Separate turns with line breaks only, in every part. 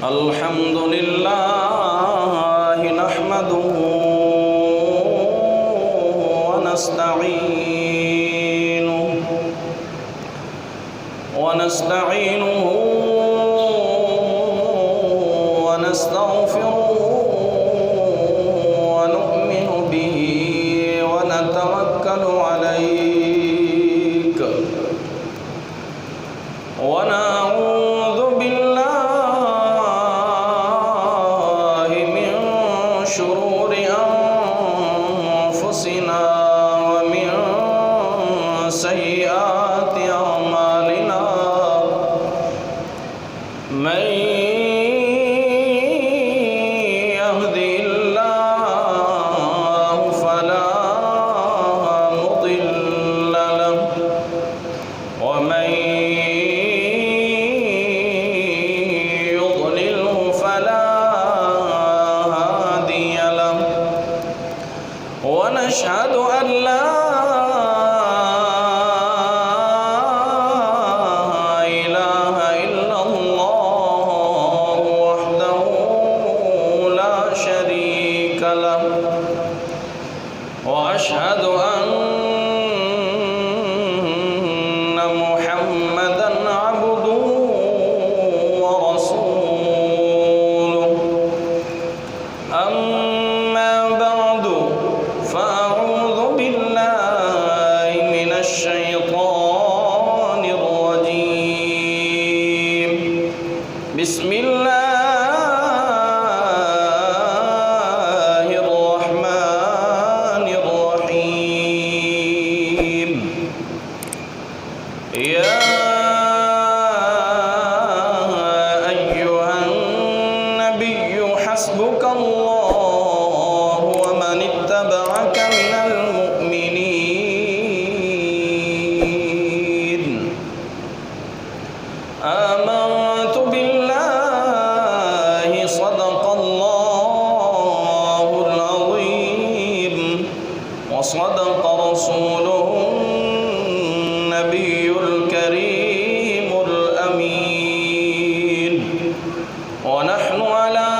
الحمد لله نحمده ونستعينه ونستغفره ونؤمن به ونتوكل عليك ونعوذ بالله من شرور أنفسنا ومن سيئات أعمالنا من يهدي الله فلا مضل له ومن يضلله فلا هادي له ونشهد أن لا وأشهد أن محمدًا عبده ورسوله أما بعد فأعوذ بالله من الشيطان الرجيم بسم الله يا أيها النبي حسبك الله ومن اتبعك من المؤمنين آمنت بالله صدق الله العظيم وصدق رسوله النبي الكريم الأمين ونحن على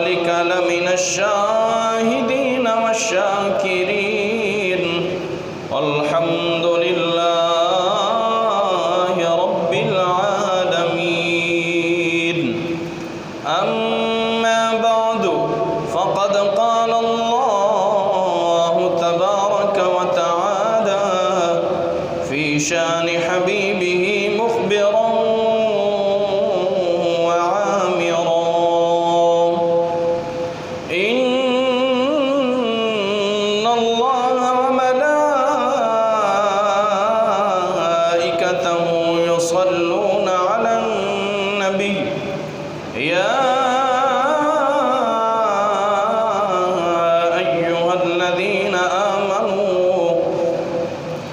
ذلك لمن الشاهدين والشاكرين والحمد لله رب العالمين أما بعد فقد قال الله تبارك وتعالى في شان حبيبه مخبرا وعامرا إن الله وملائكته يصلون على النبي يا أيها الذين آمنوا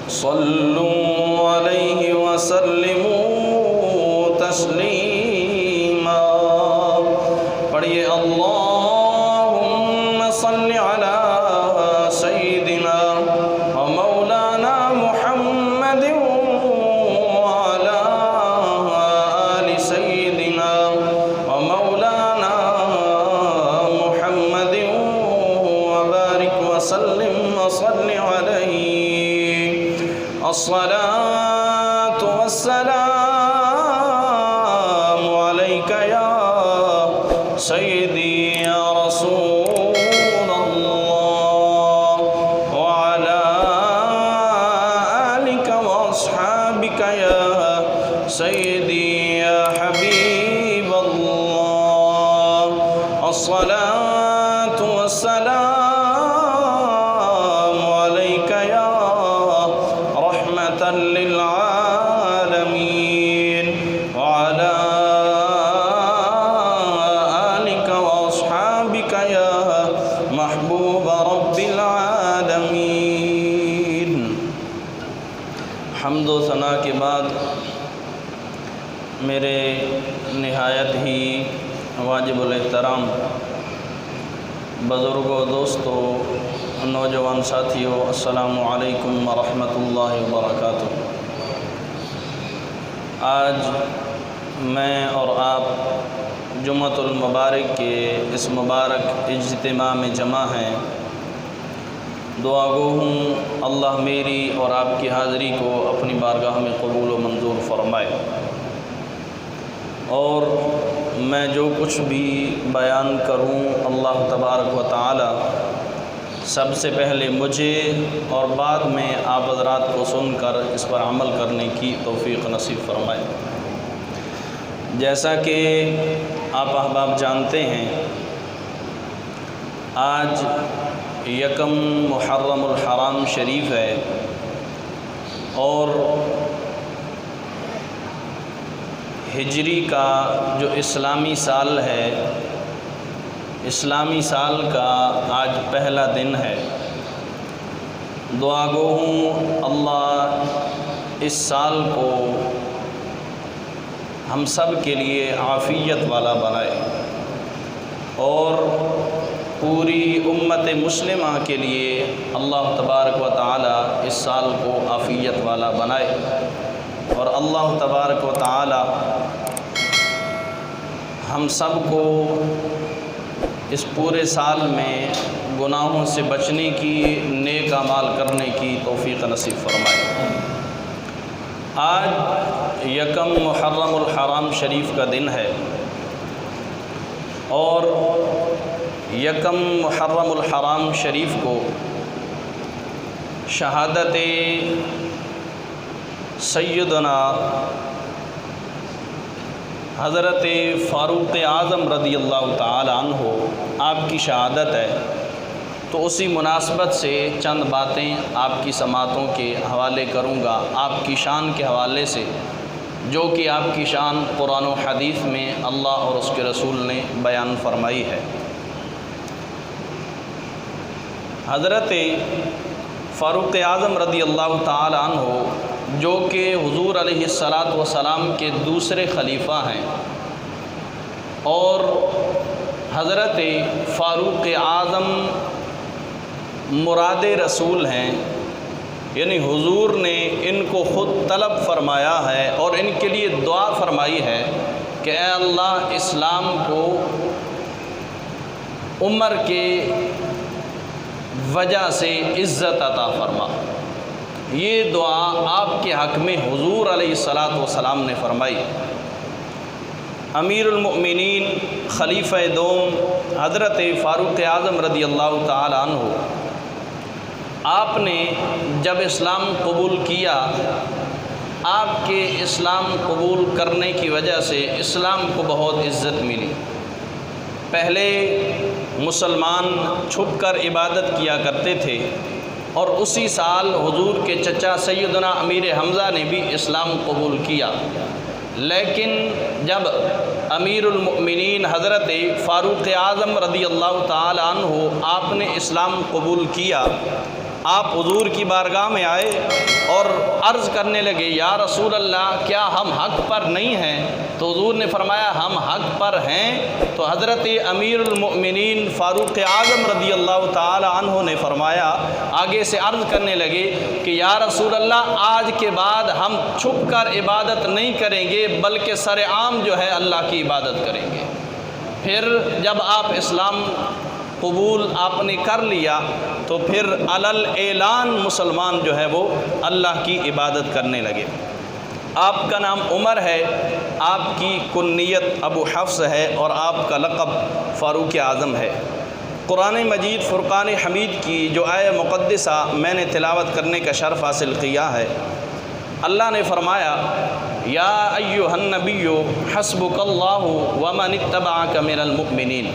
صلوا عليه وسلموا تسليما پڑھیے اللهم صل على سيدنا ومولانا محمد وعلى آل سيدنا ومولانا محمد وبارك وسلم وصل عليه الصلاة والسلام عليك يا سيدي يا رسول الله وعلى آلك وأصحابك يا سيدي يا حبيب الله الصلاة والسلام عليك يا رحمة للعالمين وعلى آلك وأصحابك يا محبوب رب العالمين حمد و ثنا کے بعد میرے نہایت ہی واجب الاحترام بزرگوں، دوستوں، نوجوان ساتھیوں، السلام علیکم ورحمۃ اللہ وبرکاتہ۔ آج میں اور آپ جمعۃ المبارک کے اس مبارک اجتماع میں جمع ہیں۔ دعا گو ہوں اللہ میری اور آپ کی حاضری کو اپنی بارگاہ میں قبول و منظور فرمائے، اور میں جو کچھ بھی بیان کروں اللہ تبارک و تعالی سب سے پہلے مجھے اور بعد میں آپ حضرات کو سن کر اس پر عمل کرنے کی توفیق نصیب فرمائے۔ جیسا کہ آپ احباب جانتے ہیں، آج یکم محرم الحرام شریف ہے، اور ہجری کا جو اسلامی سال ہے، اسلامی سال کا آج پہلا دن ہے۔ دعا گو ہوں اللہ اس سال کو ہم سب کے لیے عافیت والا بنائے، اور پوری امت مسلمہ کے لیے اللہ تبارک و تعالی اس سال کو عافیت والا بنائے، اور اللہ تبارک و تعالی ہم سب کو اس پورے سال میں گناہوں سے بچنے کی، نیک اعمال کرنے کی توفیق نصیب فرمائے۔ آج یکم محرم الحرام شریف کا دن ہے، اور یکم محرم الحرام شریف کو شہادت سیدنا حضرت فاروق اعظم رضی اللہ تعالی عنہ آپ کی شہادت ہے، تو اسی مناسبت سے چند باتیں آپ کی سماعتوں کے حوالے کروں گا، آپ کی شان کے حوالے سے، جو کہ آپ کی شان قرآن و حدیث میں اللہ اور اس کے رسول نے بیان فرمائی ہے۔ حضرت فاروق اعظم رضی اللہ تعالی عنہ، جو کہ حضور علیہ الصلاۃ کے دوسرے خلیفہ ہیں، اور حضرت فاروق اعظم مراد رسول ہیں، یعنی حضور نے ان کو خود طلب فرمایا ہے اور ان کے لیے دعا فرمائی ہے کہ اے اللہ اسلام کو عمر کے وجہ سے عزت عطا فرما۔ یہ دعا آپ کے حق میں حضور علیہ الصلاۃ نے فرمائی۔ امیر المؤمنین خلیفہ دوم حضرت فاروق اعظم رضی اللہ تعالی عنہ، آپ نے جب اسلام قبول کیا، آپ کے اسلام قبول کرنے کی وجہ سے اسلام کو بہت عزت ملی۔ پہلے مسلمان چھپ کر عبادت کیا کرتے تھے، اور اسی سال حضور کے چچا سیدنا امیر حمزہ نے بھی اسلام قبول کیا، لیکن جب امیر المؤمنین حضرت فاروق اعظم رضی اللہ تعالی عنہ آپ نے اسلام قبول کیا، آپ حضور کی بارگاہ میں آئے اور عرض کرنے لگے یا رسول اللہ کیا ہم حق پر نہیں ہیں؟ تو حضور نے فرمایا ہم حق پر ہیں۔ تو حضرت امیر المؤمنین فاروق اعظم رضی اللہ تعالی عنہ نے فرمایا، آگے سے عرض کرنے لگے کہ یا رسول اللہ آج کے بعد ہم چھپ کر عبادت نہیں کریں گے، بلکہ سر عام جو ہے اللہ کی عبادت کریں گے۔ پھر جب آپ اسلام قبول آپ نے کر لیا، تو پھر علل اعلان مسلمان جو ہے وہ اللہ کی عبادت کرنے لگے۔ آپ کا نام عمر ہے، آپ کی کنیت ابو حفص ہے، اور آپ کا لقب فاروق اعظم ہے۔ قرآن مجید فرقان حمید کی جو آیہ مقدسہ میں نے تلاوت کرنے کا شرف حاصل کیا ہے، اللہ نے فرمایا یا ایھا النبی حسبک اللہ ومن اتبعک من المؤمنین،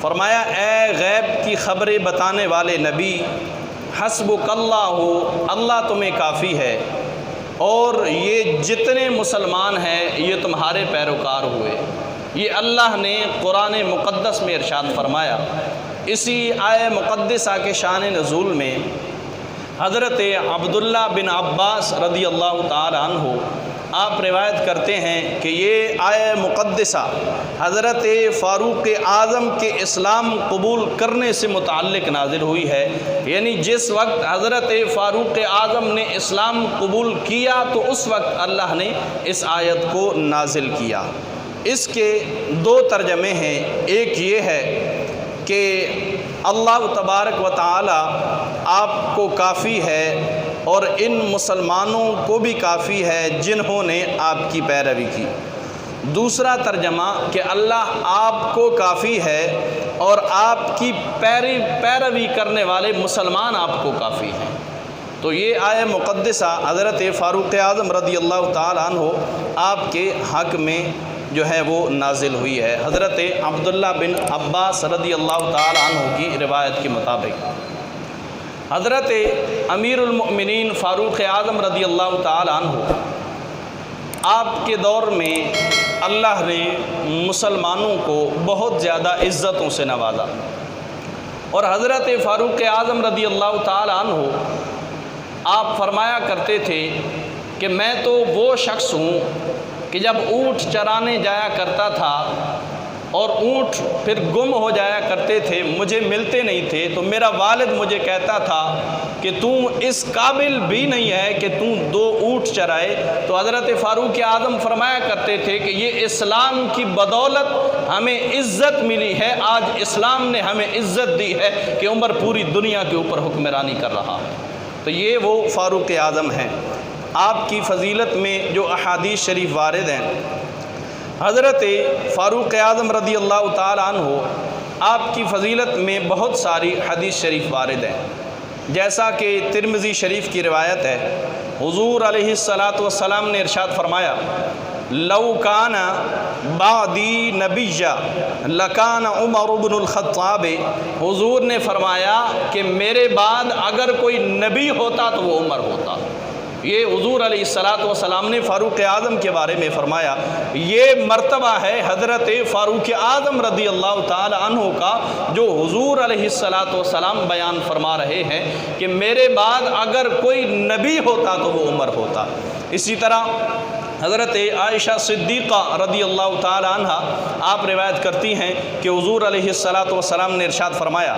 فرمایا اے غیب کی خبریں بتانے والے نبی، حسبک اللہ، اللہ تمہیں کافی ہے، اور یہ جتنے مسلمان ہیں یہ تمہارے پیروکار ہوئے۔ یہ اللہ نے قرآن مقدس میں ارشاد فرمایا۔ اسی آیہ مقدسہ کے شان نزول میں حضرت عبداللہ بن عباس رضی اللہ تعالی عنہ آپ روایت کرتے ہیں کہ یہ آیہ مقدسہ حضرت فاروق اعظم کے اسلام قبول کرنے سے متعلق نازل ہوئی ہے، یعنی جس وقت حضرت فاروق اعظم نے اسلام قبول کیا تو اس وقت اللہ نے اس آیت کو نازل کیا۔ اس کے دو ترجمے ہیں، ایک یہ ہے کہ اللہ تبارک و تعالی آپ کو کافی ہے اور ان مسلمانوں کو بھی کافی ہے جنہوں نے آپ کی پیروی کی۔ دوسرا ترجمہ کہ اللہ آپ کو کافی ہے اور آپ کی پیروی کرنے والے مسلمان آپ کو کافی ہیں۔ تو یہ آیہ مقدسہ حضرت فاروق اعظم رضی اللہ تعالیٰ عنہ آپ کے حق میں جو ہے وہ نازل ہوئی ہے، حضرت عبداللہ بن عباس رضی اللہ تعالیٰ عنہ کی روایت کے مطابق۔ حضرت امیر المؤمنین فاروق اعظم رضی اللہ تعالیٰ عنہ آپ کے دور میں اللہ نے مسلمانوں کو بہت زیادہ عزتوں سے نوازا، اور حضرت فاروق اعظم رضی اللہ تعالیٰ عنہ آپ فرمایا کرتے تھے کہ میں تو وہ شخص ہوں کہ جب اونٹ چرانے جایا کرتا تھا اور اونٹ پھر گم ہو جایا کرتے تھے، مجھے ملتے نہیں تھے، تو میرا والد مجھے کہتا تھا کہ اس قابل بھی نہیں ہے کہ دو اونٹ چرائے۔ تو حضرت فاروق اعظم فرمایا کرتے تھے کہ یہ اسلام کی بدولت ہمیں عزت ملی ہے، آج اسلام نے ہمیں عزت دی ہے کہ عمر پوری دنیا کے اوپر حکمرانی کر رہا ہے۔ تو یہ وہ فاروق اعظم ہیں۔ آپ کی فضیلت میں جو احادیث شریف وارد ہیں، حضرت فاروق اعظم رضی اللہ تعالیٰ عنہ آپ کی فضیلت میں بہت ساری حدیث شریف وارد ہیں، جیسا کہ ترمذی شریف کی روایت ہے، حضور علیہ الصلاۃ والسلام نے ارشاد فرمایا، لو کان بعدی نبیّا لکان عمر بن الخطاب۔ حضور نے فرمایا کہ میرے بعد اگر کوئی نبی ہوتا تو وہ عمر ہوتا۔ یہ حضور علیہ الصلاۃ والسلام نے فاروق اعظم کے بارے میں فرمایا۔ یہ مرتبہ ہے حضرت فاروق اعظم رضی اللہ تعالی عنہ کا جو حضور علیہ الصلاۃ والسلام بیان فرما رہے ہیں کہ میرے بعد اگر کوئی نبی ہوتا تو وہ عمر ہوتا۔ اسی طرح حضرت عائشہ صدیقہ رضی اللہ تعالی عنہ آپ روایت کرتی ہیں کہ حضور علیہ الصلاۃ والسلام نے ارشاد فرمایا،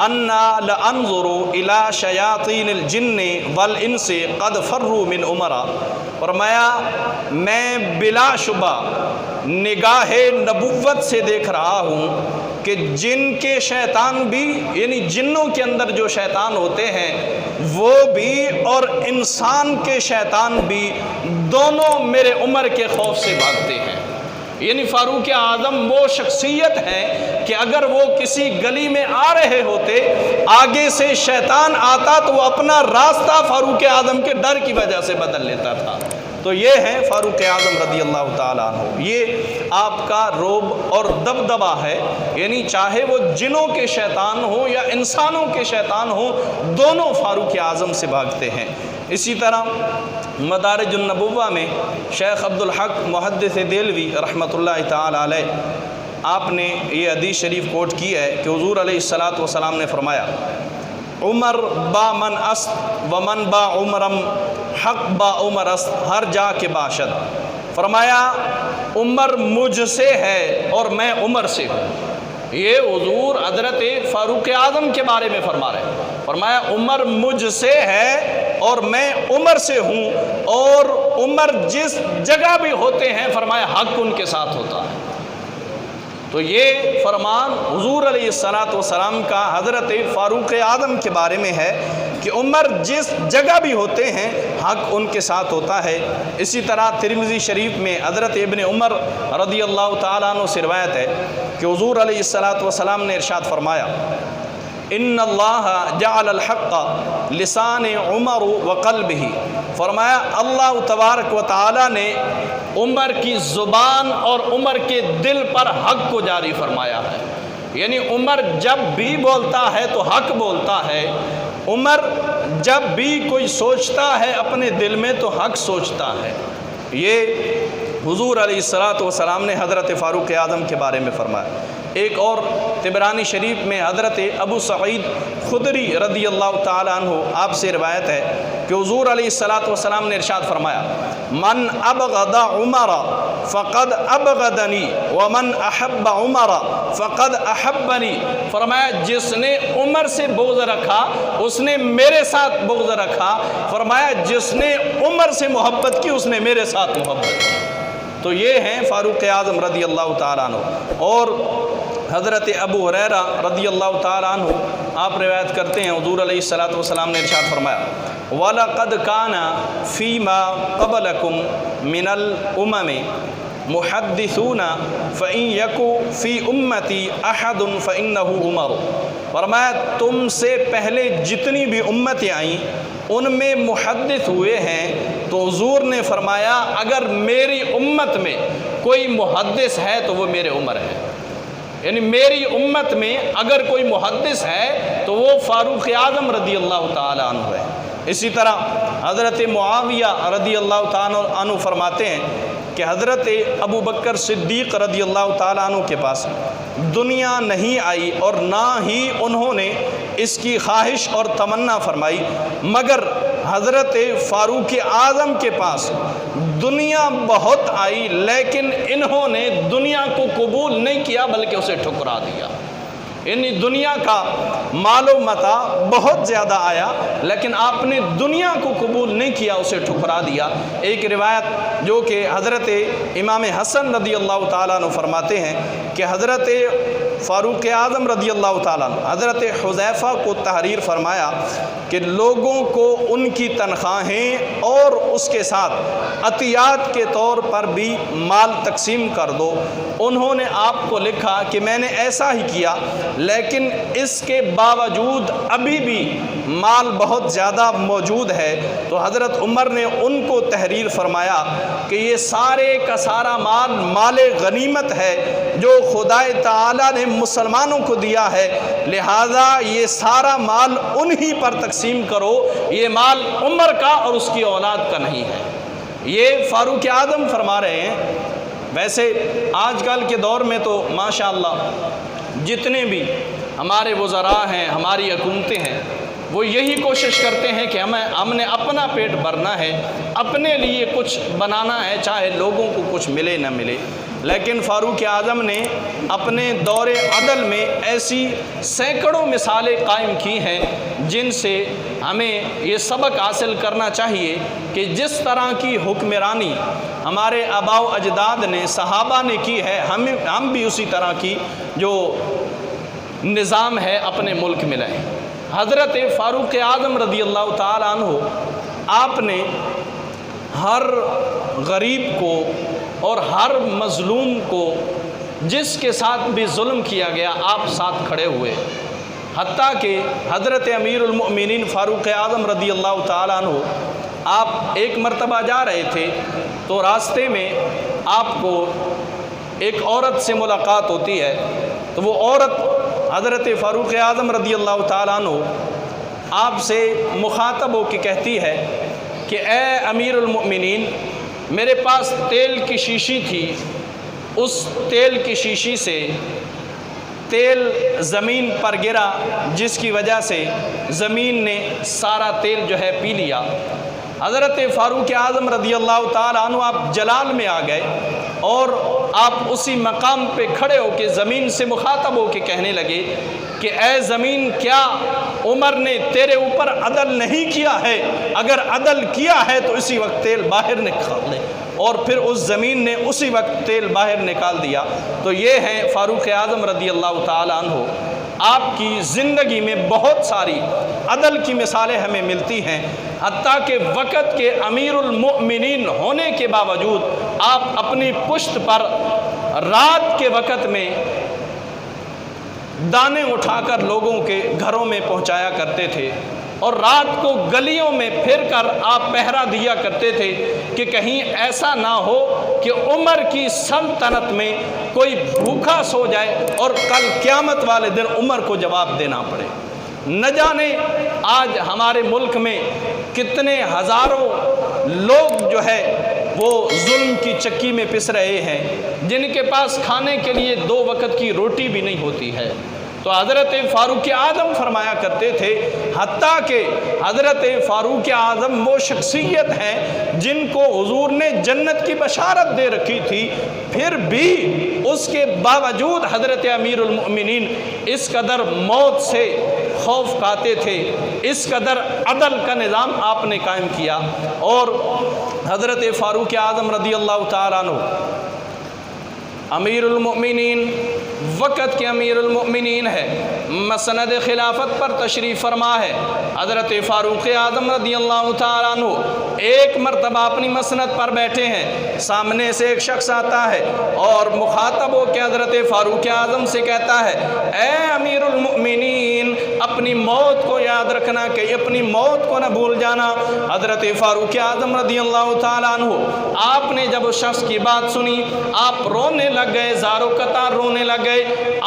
انا لانظر الى شیاطین الجن والانس قد فروا من عمر۔ فرمایا میں بلا شبہ نگاہ نبوت سے دیکھ رہا ہوں کہ جن کے شیطان بھی، یعنی جنوں کے اندر جو شیطان ہوتے ہیں وہ بھی اور انسان کے شیطان بھی، دونوں میرے عمر کے خوف سے بھاگتے ہیں۔ یعنی فاروق اعظم وہ شخصیت ہے کہ اگر وہ کسی گلی میں آ رہے ہوتے، آگے سے شیطان آتا تو وہ اپنا راستہ فاروق اعظم کے ڈر کی وجہ سے بدل لیتا تھا۔ تو یہ ہے فاروق اعظم رضی اللہ تعالیٰ عنہ، یہ آپ کا رعب اور دبدبہ ہے، یعنی چاہے وہ جنوں کے شیطان ہوں یا انسانوں کے شیطان ہوں، دونوں فاروق اعظم سے بھاگتے ہیں۔ اسی طرح مدارج النبوہ میں شیخ عبدالحق محدث دہلوی رحمۃ اللہ تعالی علیہ آپ نے یہ حدیث شریف کوٹ کی ہے کہ حضور علیہ الصلاۃ والسلام نے فرمایا، عمر با من است ومن با عمرم حق با عمر است ہر جا کے باشد۔ فرمایا عمر مجھ سے ہے اور میں عمر سے ہوں۔ یہ حضور حضرت فاروق اعظم کے بارے میں فرما رہے ہیں۔ فرمایا عمر مجھ سے ہے اور میں عمر سے ہوں، اور عمر جس جگہ بھی ہوتے ہیں فرمایا حق ان کے ساتھ ہوتا ہے۔ تو یہ فرمان حضور علیہ الصلاۃ والسلام کا حضرت فاروق اعظم کے بارے میں ہے کہ عمر جس جگہ بھی ہوتے ہیں حق ان کے ساتھ ہوتا ہے۔ اسی طرح ترمذی شریف میں حضرت ابن عمر رضی اللہ تعالیٰ عنہ سے روایت ہے کہ حضور علیہ الصلاۃ والسلام نے ارشاد فرمایا، ان اللہ جعل الحق لسان عمر وقلبہ۔ فرمایا اللہ تبارک و تعالی نے عمر کی زبان اور عمر کے دل پر حق کو جاری فرمایا ہے۔ یعنی عمر جب بھی بولتا ہے تو حق بولتا ہے، عمر جب بھی کوئی سوچتا ہے اپنے دل میں تو حق سوچتا ہے۔ یہ حضور علیہ الصلاۃ والسلام نے حضرت فاروق اعظم کے بارے میں فرمایا۔ ایک اور طبرانی شریف میں حضرت ابو سعید خدری رضی اللہ تعالی عنہ آپ سے روایت ہے کہ حضور علیہ الصلاۃ والسلام نے ارشاد فرمایا، من ابغض عمر فقد ابغضنی ومن احب عمر فقد احبنی، فرمایا جس نے عمر سے بغض رکھا اس نے میرے ساتھ بغض رکھا، فرمایا جس نے عمر سے محبت کی اس نے میرے ساتھ محبت کی۔ تو یہ ہیں فاروق اعظم رضی اللہ تعالیٰ عنہ۔ اور حضرت ابو ہریرہ رضی اللہ تعالیٰ عنہ آپ روایت کرتے ہیں، حضور علیہ الصلوۃ والسلام نے ارشاد فرمایا وَلَقَدْ كَانَ فِي مَا قَبْلَكُم مِّنَ الْأُمَمِ مُحَدِّثُونَ فَإِن يَكُ فِي أُمَّتِي أَحَدٌ فَإِنَّهُ عُمَرُ، فرمایا تم سے پہلے جتنی بھی امتیں آئیں ان میں محدث ہوئے ہیں، تو حضور نے فرمایا اگر میری امت میں کوئی محدث ہے تو وہ میرے عمر ہے، یعنی میری امت میں اگر کوئی محدث ہے تو وہ فاروق اعظم رضی اللہ تعالیٰ عنہ ہے۔ اسی طرح حضرت معاویہ رضی اللہ تعالیٰ عنہ فرماتے ہیں کہ حضرت ابو بکر صدیق رضی اللہ تعالیٰ عنہ کے پاس دنیا نہیں آئی اور نہ ہی انہوں نے اس کی خواہش اور تمنا فرمائی، مگر حضرت فاروق اعظم کے پاس دنیا بہت آئی لیکن انہوں نے دنیا کو قبول نہیں کیا بلکہ اسے ٹھکرا دیا۔ یعنی دنیا کا مال و متاع بہت زیادہ آیا لیکن آپ نے دنیا کو قبول نہیں کیا، اسے ٹھکرا دیا۔ ایک روایت جو کہ حضرت امام حسن رضی اللہ تعالیٰ عنہ فرماتے ہیں کہ حضرت فاروق اعظم رضی اللہ تعالیٰ عنہ حضرت حذیفہ کو تحریر فرمایا کہ لوگوں کو ان کی تنخواہیں اور اس کے ساتھ عطیات کے طور پر بھی مال تقسیم کر دو۔ انہوں نے آپ کو لکھا کہ میں نے ایسا ہی کیا لیکن اس کے باوجود ابھی بھی مال بہت زیادہ موجود ہے، تو حضرت عمر نے ان کو تحریر فرمایا کہ یہ سارے کا سارا مال مال غنیمت ہے جو خدا تعالیٰ نے مسلمانوں کو دیا ہے، لہذا یہ سارا مال انہی پر تقسیم کرو، یہ مال عمر کا اور اس کی اولاد کا نہیں ہے۔ یہ فاروق اعظم فرما رہے ہیں۔ ویسے آج کل کے دور میں تو ماشاءاللہ جتنے بھی ہمارے وزراء ہیں، ہماری حکومتیں ہیں، وہ یہی کوشش کرتے ہیں کہ ہم نے اپنا پیٹ بھرنا ہے، اپنے لیے کچھ بنانا ہے، چاہے لوگوں کو کچھ ملے نہ ملے۔ لیکن فاروق اعظم نے اپنے دور عدل میں ایسی سینکڑوں مثالیں قائم کی ہیں جن سے ہمیں یہ سبق حاصل کرنا چاہیے کہ جس طرح کی حکمرانی ہمارے آباء و اجداد نے، صحابہ نے کی ہے، ہم بھی اسی طرح کی جو نظام ہے اپنے ملک میں لائیں۔ حضرت فاروق اعظم رضی اللہ تعالیٰ عنہ آپ نے ہر غریب کو اور ہر مظلوم کو جس کے ساتھ بھی ظلم کیا گیا آپ ساتھ کھڑے ہوئے، حتیٰ کہ حضرت امیر المؤمنین فاروق اعظم رضی اللہ تعالیٰ عنہ آپ ایک مرتبہ جا رہے تھے تو راستے میں آپ کو ایک عورت سے ملاقات ہوتی ہے، تو وہ عورت حضرت فاروق اعظم رضی اللہ تعالیٰ عنہ آپ سے مخاطب ہو کے کہتی ہے کہ اے امیر المؤمنین، میرے پاس تیل کی شیشی تھی، اس تیل کی شیشی سے تیل زمین پر گرا جس کی وجہ سے زمین نے سارا تیل جو ہے پی لیا۔ حضرت فاروق اعظم رضی اللہ تعالیٰ عنہ آپ جلال میں آ گئے اور آپ اسی مقام پہ کھڑے ہو کے زمین سے مخاطب ہو کے کہنے لگے کہ اے زمین، کیا عمر نے تیرے اوپر عدل نہیں کیا ہے؟ اگر عدل کیا ہے تو اسی وقت تیل باہر نکال دے، اور پھر اس زمین نے اسی وقت تیل باہر نکال دیا۔ تو یہ ہیں فاروق اعظم رضی اللہ تعالیٰ عنہ۔ آپ کی زندگی میں بہت ساری عدل کی مثالیں ہمیں ملتی ہیں، حتیٰ کہ وقت کے امیر المؤمنین ہونے کے باوجود آپ اپنی پشت پر رات کے وقت میں دانے اٹھا کر لوگوں کے گھروں میں پہنچایا کرتے تھے، اور رات کو گلیوں میں پھر کر آپ پہرا دیا کرتے تھے کہ کہیں ایسا نہ ہو کہ عمر کی سلطنت میں کوئی بھوکا سو جائے اور کل قیامت والے دن عمر کو جواب دینا پڑے۔ نہ جانے آج ہمارے ملک میں کتنے ہزاروں لوگ جو ہے وہ ظلم کی چکی میں پس رہے ہیں، جن کے پاس کھانے کے لیے 2 وقت کی روٹی بھی نہیں ہوتی ہے۔ تو حضرت فاروق اعظم فرمایا کرتے تھے، حتیٰ کہ حضرت فاروق اعظم وہ شخصیت ہیں جن کو حضور نے جنت کی بشارت دے رکھی تھی، پھر بھی اس کے باوجود حضرت امیر المؤمنین اس قدر موت سے خوف کھاتے تھے، اس قدر عدل کا نظام آپ نے قائم کیا۔ اور حضرت فاروق اعظم رضی اللہ تعالیٰ عنہ امیر المؤمنین، وقت کے امیر المؤمنین ہے، مسند خلافت پر تشریف فرما ہے۔ حضرت فاروق اعظم رضی اللہ تعالیٰ عنہ ایک مرتبہ اپنی مسند پر بیٹھے ہیں، سامنے سے ایک شخص آتا ہے اور مخاطب ہو کے حضرت فاروق اعظم سے کہتا ہے، اے امیر المؤمنین اپنی موت کو یاد رکھنا، کہ اپنی موت کو نہ بھول جانا۔ حضرت فاروق اعظم رضی اللہ تعالیٰ عنہ آپ نے جب اس شخص کی بات سنی، آپ رونے لگ گئے، زارو قطار رونے لگ گئے،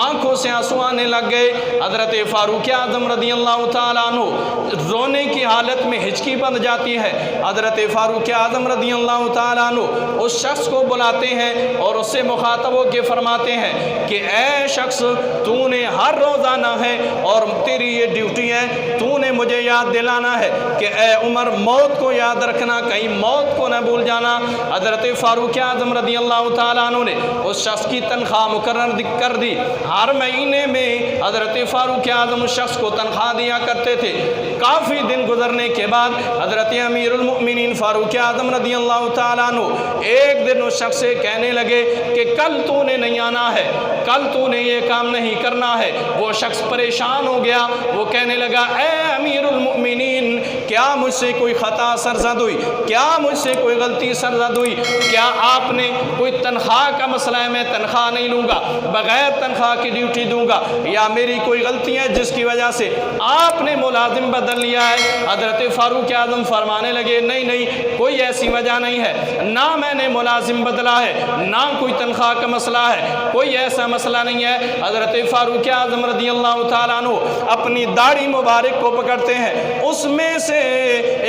آنکھوں سے آنسو آنے لگ گئے۔ حضرت فاروق اعظم رضی اللہ تعالیٰ عنہ رونے کی حالت میں ہچکی بند جاتی ہے۔ حضرت فاروق اعظم رضی اللہ تعالیٰ عنہ اس شخص کو بلاتے ہیں اور اس سے مخاطب ہو کے فرماتے ہیں کہ اے شخص، تو نے ہر روز آنا ہے اور تیری یہ ڈیوٹی ہے، تو نے مجھے یاد دلانا ہے کہ اے عمر موت کو یاد رکھنا، کہیں موت کو نہ بھول جانا۔ حضرت فاروق اعظم رضی اللہ تعالیٰ عنہ نے اس شخص کی تنخواہ مقرر کر دی۔ ہر مہینے میں حضرت فاروق اعظم اس شخص کو تنخواہ دیا کرتے تھے۔ کافی دن گزرنے کے بعد حضرت امیر المؤمنین فاروق اعظم رضی اللہ تعالیٰ عنہ ایک دن اس شخص سے کہنے لگے کہ کل تو نے نہیں آنا ہے، کل تو نے یہ کام نہیں کرنا ہے۔ وہ شخص پریشان ہو گیا، وہ کہنے لگا، اے امیر المؤمنین کیا مجھ سے کوئی خطا سرزد ہوئی، کیا مجھ سے کوئی غلطی سرزد ہوئی، کیا آپ نے کوئی تنخواہ کا مسئلہ ہے، میں تنخواہ نہیں لوں گا، بغیر تنخواہ کی ڈیوٹی دوں گا، یا میری کوئی غلطی ہے جس کی وجہ سے آپ نے ملازم بدل لیا ہے؟ حضرت فاروق اعظم فرمانے لگے، نہیں نہیں، کوئی ایسی وجہ نہیں ہے، نہ میں نے ملازم بدلا ہے، نہ کوئی تنخواہ کا مسئلہ ہے، کوئی ایسا مسئلہ نہیں ہے۔ حضرت فاروق اعظم رضی اللہ تعالیٰ عنہ اپنی داڑھی مبارک کو پکڑتے ہیں، اس میں سے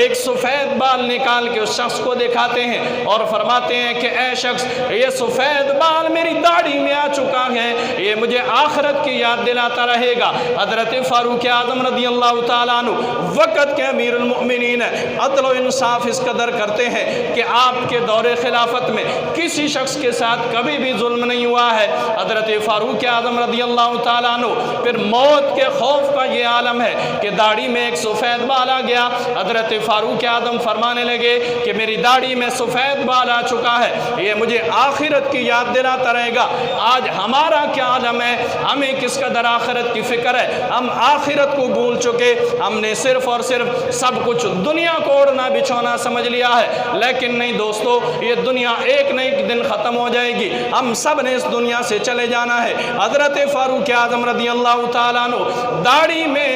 ایک سفید بال نکال کے اس شخص کو دکھاتے ہیں اور فرماتے ہیں کہ اے شخص، یہ سفید بال میری داڑھی میں آ چکا ہے، یہ مجھے آخرت کی یاد دلاتا رہے گا۔ حضرت فاروق اعظم رضی اللہ تعالیٰ عنہ وقت کے امیر المؤمنین عدل و انصاف اس قدر کرتے ہیں کہ آپ کے دور خلافت میں کسی شخص کے ساتھ کبھی بھی ظلم نہیں ہوا ہے۔ حضرت فاروق اعظم رضی اللہ تعالیٰ عنہ پھر موت کے خوف کا یہ عالم ہے کہ داڑھی میں ایک سفید بال آ گیا۔ حضرت فاروق اعظم فرمانے لگے کہ میری داڑھی میں سفید بال آ چکا ہے، یہ مجھے آخرت کی یاد دلاتا رہے گا۔ آج ہمارا کیا عالم ہے، ہمیں کس قدر آخرت کی فکر ہے، ہم آخرت کو بھول چکے، ہم نے صرف اور صرف سب کچھ دنیا کو اوڑھنا بچھونا سمجھ لیا ہے۔ لیکن نہیں دوستو، یہ دنیا ایک نہ ایک دن ختم ہو جائے گی، ہم سب نے اس دنیا سے چلے جانا ہے۔ حضرت فاروق اعظم رضی اللہ تعالیٰ عنہ داڑھی میں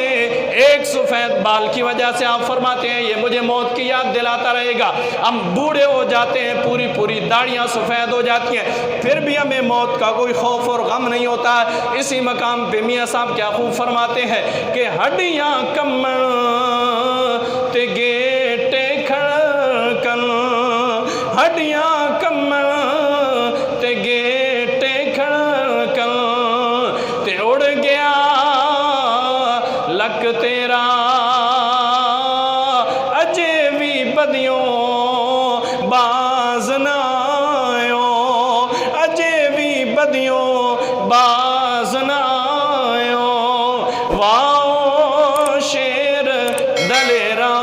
ایک سفید بال کی وجہ سے آپ فرماتے ہیں یہ مجھے موت کی یاد دلاتا رہے گا۔ ہم بوڑھے ہو جاتے ہیں، پوری داڑیاں سفید ہو جاتی ہیں، پھر بھی ہمیں موت کا کوئی خوف اور غم نہیں ہوتا ہے۔ اسی مقام پہ میاں صاحب کیا خوب فرماتے ہیں کہ ہڈیاں کمر تے گیٹے کھڑکن، ہڈیاں کمر تے گیٹے کھڑکن، تے اڑ گیا لک تیرا اجے بھی بدیوں باز نہ آیو، اجے بھی بدیوں باز نہ آیو، واؤ شیر دلیرا۔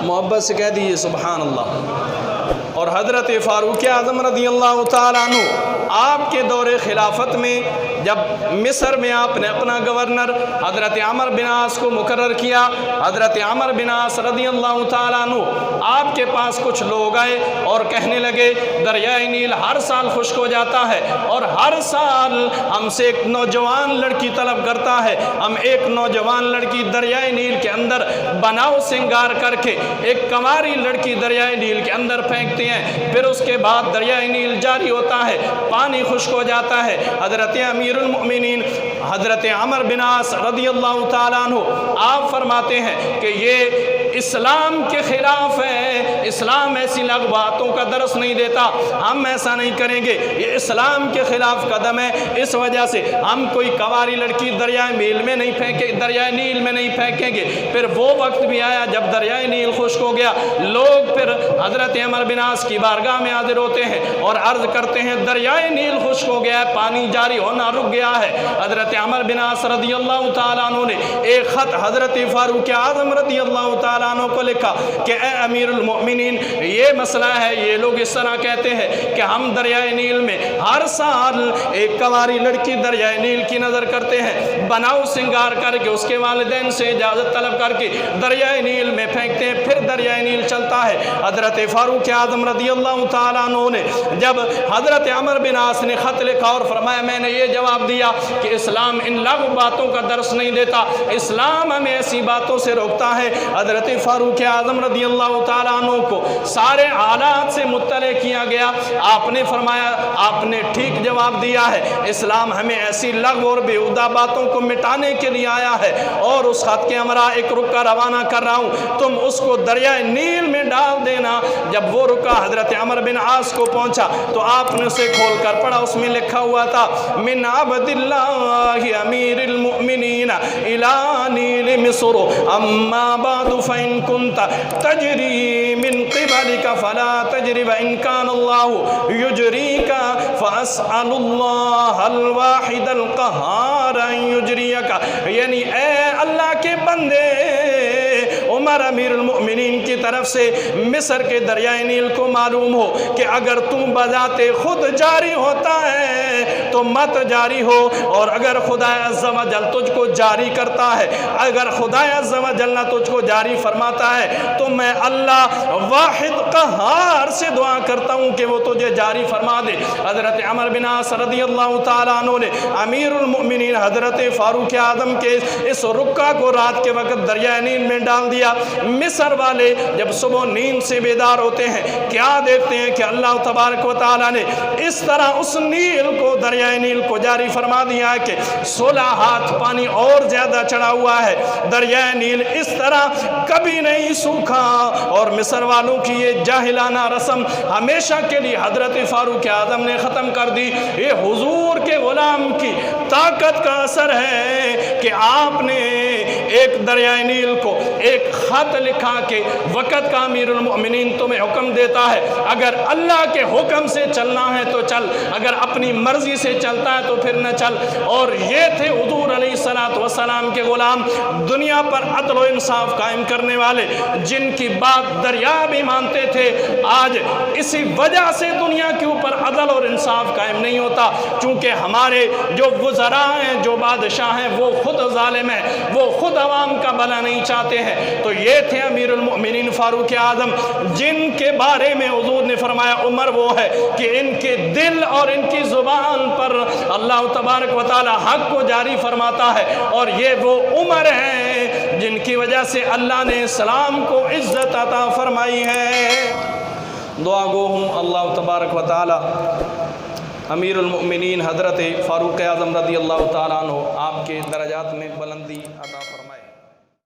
محبت سے کہہ دیجئے سبحان اللہ۔ اور حضرت فاروق اعظم رضی اللہ تعالیٰ عنہ آپ کے دور خلافت میں جب مصر میں آپ نے اپنا گورنر حضرت عمر بن عاص کو مقرر کیا، حضرت عمر بن عاص رضی اللہ تعالیٰ عنہ آپ کے پاس کچھ لوگ آئے اور کہنے لگے دریائے نیل ہر سال خشک ہو جاتا ہے اور ہر سال ہم سے ایک نوجوان لڑکی طلب کرتا ہے، ہم ایک نوجوان لڑکی دریائے نیل کے اندر بناؤ سنگار کر کے ایک کنواری لڑکی دریائے نیل کے اندر پھینکتے ہیں، پھر اس کے بعد دریائے نیل جاری ہوتا ہے، پانی خشک ہو جاتا ہے۔ حضرت امیر المؤمنین حضرت عمر بن عاص رضی اللہ تعالیٰ عنہ آپ فرماتے ہیں کہ یہ اسلام کے خلاف ہے، اسلام ایسی لغو باتوں کا درس نہیں دیتا، ہم ایسا نہیں کریں گے، یہ اسلام کے خلاف قدم ہے، اس وجہ سے ہم کوئی کواری لڑکی دریائے نیل میں نہیں پھینکیں گے۔ پھر وہ وقت بھی آیا جب دریائے نیل خشک ہو گیا، لوگ پھر حضرت عمر بن عاص کی بارگاہ میں حاضر ہوتے ہیں اور عرض کرتے ہیں دریائے نیل خشک ہو گیا ہے، پانی جاری ہونا رک گیا ہے۔ حضرت عمر بن عاص رضی اللہ تعالیٰ عنہ نے ایک خط حضرت فاروق اعظم رضی اللہ تعالیٰ عنہ کو لکھا کہ اے امیر المؤمنین، یہ مسئلہ ہے، یہ لوگ اس طرح کہتے ہیں کہ ہم دریائے نیل میں ہر سال ایک کواری لڑکی دریائے نیل کی نظر کرتے ہیں، بناؤ سنگار کر کے اس کے والدین سے اجازت طلب کر کے دریائے نیل میں پھینکتے ہیں، پھر دریائے نیل چلتا ہے۔ حضرت فاروق اعظم رضی اللہ تعالیٰ عنہ نے جب حضرت عمر بن عاص نے خط لکھا اور فرمایا میں نے یہ جواب دیا کہ اسلام ان لغو باتوں کا درس نہیں دیتا، اسلام ہمیں ایسی باتوں سے روکتا ہے، حضرت فاروق اعظم رضی اللہ تعالیٰ عنہ کو سارے حالات سے مطلع کیا گیا۔ آپ نے فرمایا آپ نے ٹھیک جواب دیا ہے، اسلام ہمیں ایسی لغو اور بیہودہ باتوں کو مٹانے کے لیے آیا ہے، اور اس خط کے ہمراہ ایک رکا روانہ کر رہا ہوں، تم اس کو دریائے نیل میں ڈال دینا۔ جب وہ رکا حضرت عمر بن عاص کو پہنچا تو آپ نے اسے کھول کر پڑھا، اس میں لکھا ہوا تھا من عبد اللہ امیر المؤمنین الى نیل مصر اما بعد فإن كنت تجری من قبلك فلا تجری وإن كان اللہ یجریک فأسأل اللہ الواحد القہار ان یجریک، یعنی اے اللہ کے بندے، عمر امیر المؤمنین کی طرف سے مصر کے دریائے نیل کو معلوم ہو کہ اگر تم بذات خود جاری ہوتا ہے تو مت جاری ہو، اور اگر خدا عز و جل تجھ کو جاری کرتا ہے، اگر خدا عز و جل تجھ کو جاری فرماتا ہے تو میں اللہ واحد قہار سے دعا کرتا ہوں کہ وہ تجھے جاری فرما دے۔ حضرت عمر بن عاص رضی اللہ تعالیٰ عنہ نے امیر المؤمنین حضرت فاروق اعظم کے اس رکا کو رات کے وقت دریائے نیل میں ڈال دیا۔ مصر والے جب صبح نیند سے بیدار ہوتے ہیں کیا دیکھتے ہیں کہ اللہ تبارک و تعالیٰ نے اس طرح اس نیل کو دریائے نیل کو جاری فرما دیا ہے کہ 16 ہاتھ پانی اور زیادہ چڑھا ہوا ہے، دریائے نیل اس طرح کبھی نہیں سوکھا۔ اور مصر والوں کی یہ جاہلانہ رسم ہمیشہ کے لیے حضرت فاروق اعظم نے ختم کر دی۔ یہ حضور کے غلام کی طاقت کا اثر ہے کہ آپ نے ایک دریائے نیل کو ایک خط لکھا کہ وقت کا امیر المؤمنین تمہیں حکم دیتا ہے، اگر اللہ کے حکم سے چلنا ہے تو چل، اگر اپنی مرضی سے چلتا ہے تو پھر نہ چل۔ اور یہ تھے حضور علیہ السلام کے غلام، دنیا پر عدل و انصاف قائم کرنے والے، جن کی بات دریا بھی مانتے تھے۔ آج اسی وجہ سے دنیا کے اوپر عدل اور انصاف قائم نہیں ہوتا، چونکہ ہمارے جو وزراء ہیں، جو بادشاہ ہیں، وہ خود ظالم ہیں، وہ خود عوام کا بھلا نہیں چاہتے ہیں۔ تو یہ تھے امیر المؤمنین فاروق اعظم، جن کے بارے میں حضور نے فرمایا عمر وہ ہے کہ ان کے دل اور ان کی زبان پر اللہ تبارک و تعالی حق کو جاری فرماتا ہے، اور یہ وہ عمر ہیں جن کی وجہ سے اللہ نے اسلام کو عزت عطا فرمائی ہے۔ دعا گو ہوں اللہ تبارک و تعالی امیر المؤمنین حضرت فاروق اعظم رضی اللہ تعالیٰ عنہ آپ کے درجات میں بلندی عطا فرمائے۔